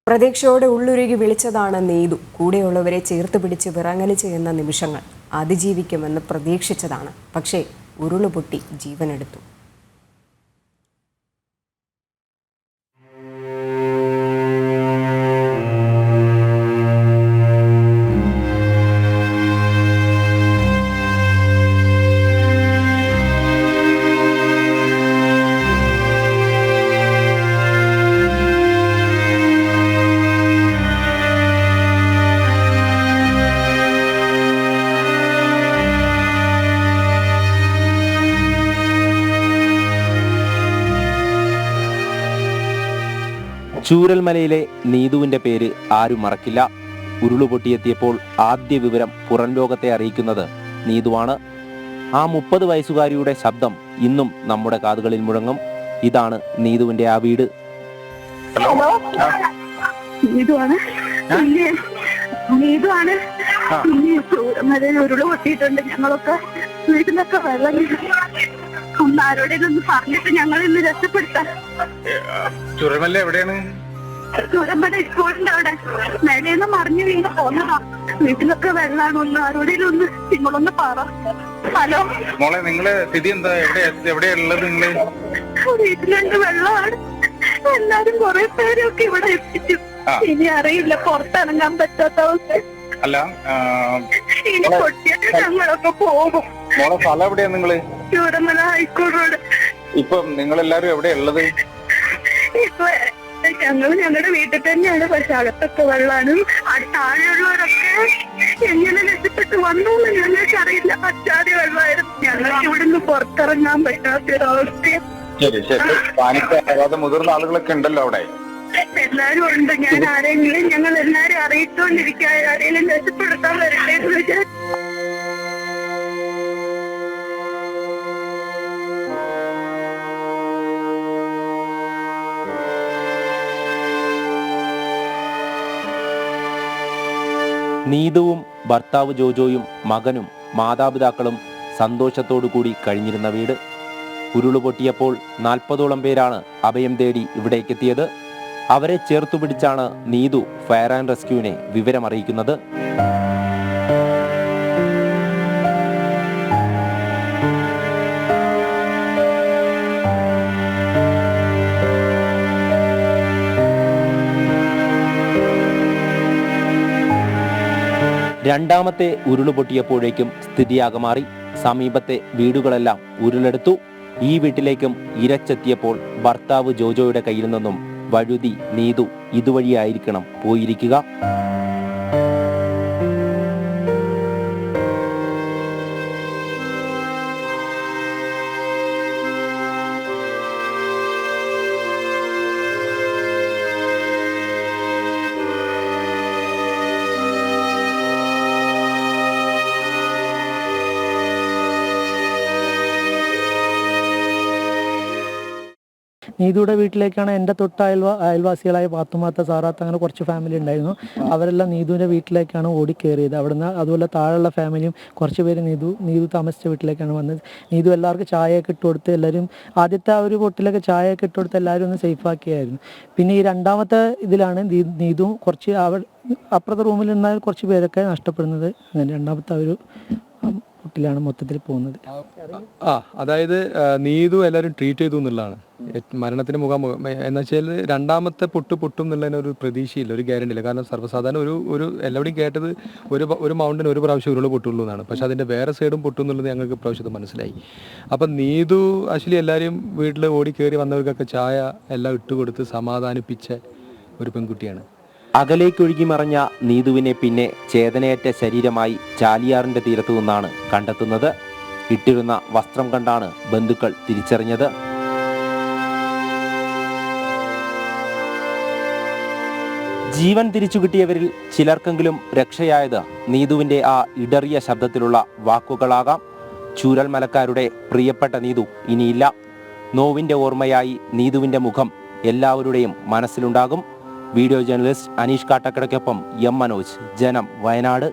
പ്രതീക്ഷയോടെ ഉള്ളുരുകി വിളിച്ചതാണ് നീതു. കൂടെയുള്ളവരെ ചേർത്ത് പിടിച്ച് വിറങ്ങലി ചെയ്യുന്ന നിമിഷങ്ങൾ അതിജീവിക്കുമെന്ന് പ്രതീക്ഷിച്ചതാണ്. പക്ഷേ ഉരുളുപൊട്ടി ജീവനെടുത്തു. ചൂരൽമലയിലെ നീതുവിൻ്റെ പേര് ആരും മറക്കില്ല. ഉരുളുപൊട്ടിയെത്തിയപ്പോൾ ആദ്യ വിവരം പുറം ലോകത്തെ അറിയിക്കുന്നത് നീതുവാണ്. ആ 30 വയസ്സുകാരിയുടെ ശബ്ദം ഇന്നും നമ്മുടെ കാതുകളിൽ മുഴങ്ങും. ഇതാണ് നീതുവിൻ്റെ ആ വീട്. ഉരുള് പൊട്ടിയിട്ടുണ്ട്. ഞങ്ങളൊക്കെ വീട്ടിലൊക്കെ വെള്ളം ഒന്ന് ആരോടേതൊന്ന് പറഞ്ഞിട്ട് ഞങ്ങൾ ഇന്ന് രക്ഷപ്പെടുത്താം. ചൂരൽമല എവിടെയാണ്? ചൂരൽമല സ്കൂളിന്റെ അവിടെ മേലേന്ന് മറിഞ്ഞു വീണ് പോന്നതാ. വീട്ടിലൊക്കെ വെള്ളമാണ്. ഒന്ന് ആരോടേലും ഒന്ന് നിങ്ങളൊന്ന് പറ. ഹലോ മോളെ, നിങ്ങളെ സ്ഥിതി എന്താ? എവിടെയുള്ളത് നിങ്ങള്? വീട്ടിലുണ്ട്, വെള്ളമാണ്. എല്ലാരും കുറെ പേരൊക്കെ ഇവിടെ എത്തിച്ചു. ഇനി അറിയില്ല, പുറത്തിറങ്ങാൻ പറ്റാത്ത അവസ്ഥ. അല്ല, ഇനി പൊട്ടിയിട്ട് ഞങ്ങളൊക്കെ പോകും. മോളെ സ്ഥലം എവിടെയാ നിങ്ങള്? Chooralmala high school road. ഇപ്പം നിങ്ങളെല്ലാരും എവിടെയുള്ളത്? ഇപ്പൊ ഞങ്ങളുടെ വീട്ടിൽ തന്നെയാണ്. പക്ഷെ അകത്തൊക്കെ വെള്ളമാണ്. താഴെയുള്ളവരൊക്കെ എങ്ങനെ രക്ഷപ്പെട്ട് വന്നു എന്ന് ഞങ്ങൾക്ക് അറിയില്ല. പറ്റാതെ വെള്ളമായിരുന്നു. ഞങ്ങൾക്ക് ഇവിടെ നിന്ന് പുറത്തിറങ്ങാൻ പറ്റാത്തൊരവസ്ഥ. ശരി ശരി. പാനിക്കാതെ മുതിർന്ന ആളുകളൊക്കെ ഉണ്ടല്ലോ അവിടെ? എല്ലാരും ഉണ്ട്. ഞങ്ങൾ എല്ലാരും അറിയിച്ചുകൊണ്ടിരിക്കുക. ആരെങ്കിലും രക്ഷപ്പെടുത്താൻ വരട്ടെ എന്ന് വിചാരിച്ചു. നീതുവും ഭർത്താവ് ജോജോയും മകനും മാതാപിതാക്കളും സന്തോഷത്തോടു കൂടി കഴിഞ്ഞിരുന്ന വീട്. ഉരുളുപൊട്ടിയപ്പോൾ 40ഓളം പേരാണ് അഭയം തേടി ഇവിടേക്കെത്തിയത്. അവരെ ചേർത്തുപിടിച്ചാണ് നീതു ഫയർ ആൻഡ് റെസ്ക്യൂവിനെ വിവരമറിയിക്കുന്നത്. രണ്ടാമത്തെ ഉരുളുപൊട്ടിയപ്പോഴേക്കും സ്ഥിതിയാകെ മാറി. സമീപത്തെ വീടുകളെല്ലാം ഉരുളെടുത്തു. ഈ വീട്ടിലേക്കും ഇരച്ചെത്തിയപ്പോൾ ഭർത്താവ് ജോജോയുടെ കയ്യിൽ നിന്നും വഴുതി നീതു ഇതുവഴിയായിരിക്കണം പോയിരിക്കുക. നീതുയുടെ വീട്ടിലേക്കാണ്. എൻ്റെ തൊട്ട് അയൽവാസികളായ പാത്തുമാത്ത, സാറാത്ത, അങ്ങനെ കുറച്ച് ഫാമിലി ഉണ്ടായിരുന്നു. അവരെല്ലാം നീതുവിൻ്റെ വീട്ടിലേക്കാണ് ഓടിക്കയറിയത്. അവിടുന്ന് അതുപോലെ താഴെയുള്ള ഫാമിലിയും കുറച്ച് പേര് നീതു താമസിച്ച വീട്ടിലേക്കാണ് വന്നത്. നീതു എല്ലാവർക്കും ചായയൊക്കെ ഇട്ട് കൊടുത്ത്, എല്ലാവരും ആദ്യത്തെ ആ ഒരു പൊട്ടിലൊക്കെ ചായയൊക്കെ ഇട്ട് കൊടുത്ത് എല്ലാവരും ഒന്ന് സേഫാക്കിയായിരുന്നു. പിന്നെ ഈ രണ്ടാമത്തെ ഇതിലാണ് നീതുവും കുറച്ച് അപ്പുറത്തെ റൂമിൽ നിന്നാൽ കുറച്ച് പേരൊക്കെ നഷ്ടപ്പെടുന്നത്. അങ്ങനെ രണ്ടാമത്തെ ഒരു പൊട്ടിലാണ് മൊത്തത്തിൽ പോകുന്നത്. അതായത് നീതു എല്ലാവരും ട്രീറ്റ് ചെയ്തു എന്നുള്ളതാണ് മരണത്തിന് മുഖാമുഖം. എന്ന് വെച്ചാൽ രണ്ടാമത്തെ പൊട്ടും എന്നുള്ളതിനൊരു പ്രതീക്ഷയില്ല, ഒരു ഗ്യാരണ്ടി ഇല്ല. കാരണം സർവ്വസാധാരണ ഒരു എല്ലാവരും കേട്ടത് ഒരു മൗണ്ടിന് ഒരു പ്രാവശ്യം ഉരുള് പൊട്ടുള്ളൂ എന്നാണ്. പക്ഷെ അതിൻ്റെ വേറെ സൈഡും പൊട്ടും എന്നുള്ളത് ഞങ്ങൾക്ക് പ്രാവശ്യത്ത് മനസ്സിലായി. അപ്പം നീതു ആക്ച്വലി എല്ലാവരും വീട്ടിൽ ഓടി കയറി വന്നവർക്കൊക്കെ ചായ എല്ലാം ഇട്ടുകൊടുത്ത് സമാധാനിപ്പിച്ച ഒരു പെൺകുട്ടിയാണ്. അകലേക്കൊഴുകി മറഞ്ഞ നീതുവിനെ പിന്നെ ചേതനയേറ്റ ശരീരമായി ചാലിയാറിന്റെ തീരത്തു നിന്നാണ് കണ്ടെത്തുന്നത്. ഇട്ടിരുന്ന വസ്ത്രം കണ്ടാണ് ബന്ധുക്കൾ തിരിച്ചറിഞ്ഞത്. ജീവൻ തിരിച്ചു കിട്ടിയവരിൽ ചിലർക്കെങ്കിലും രക്ഷയായത് നീതുവിന്റെ ആ ഇടറിയ ശബ്ദത്തിലുള്ള വാക്കുകളാകാം. ചൂരൽമലക്കാരുടെ പ്രിയപ്പെട്ട നീതു ഇനിയില്ല. നോവിന്റെ ഓർമ്മയായി നീതുവിന്റെ മുഖം എല്ലാവരുടെയും മനസ്സിലുണ്ടാകും. വീഡിയോ ജേർണലിസ്റ്റ് അനീഷ് കാട്ടക്കടയ്ക്കൊപ്പം എം മനോജ്, ജനം, വയനാട്.